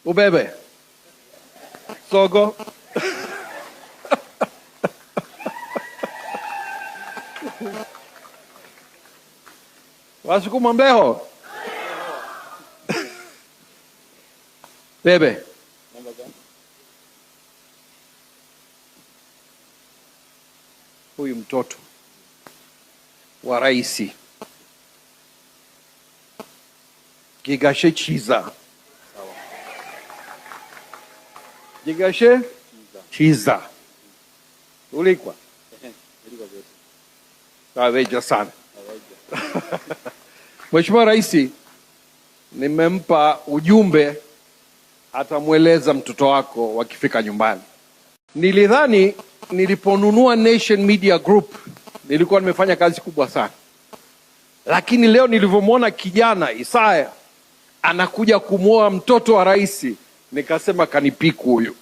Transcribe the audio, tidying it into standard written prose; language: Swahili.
Ubebe. Sogo. Wasukuma Mbeho. Bebe. Huyu mtoto wa rais Gigashe Chiza. Gigashe Chiza. Ulikwa? Kaweja sana. Mheshimiwa Rais, nimempa ujumbe, atamweleza mtoto wako wakifika nyumbani. Nilidhani niliponunua Nation Media Group nilikuwa nimefanya kazi kubwa sana, lakini leo nilivyomwona kijana Isaya anakuja kumwoa mtoto wa rais, nikasema kanipiku huyu.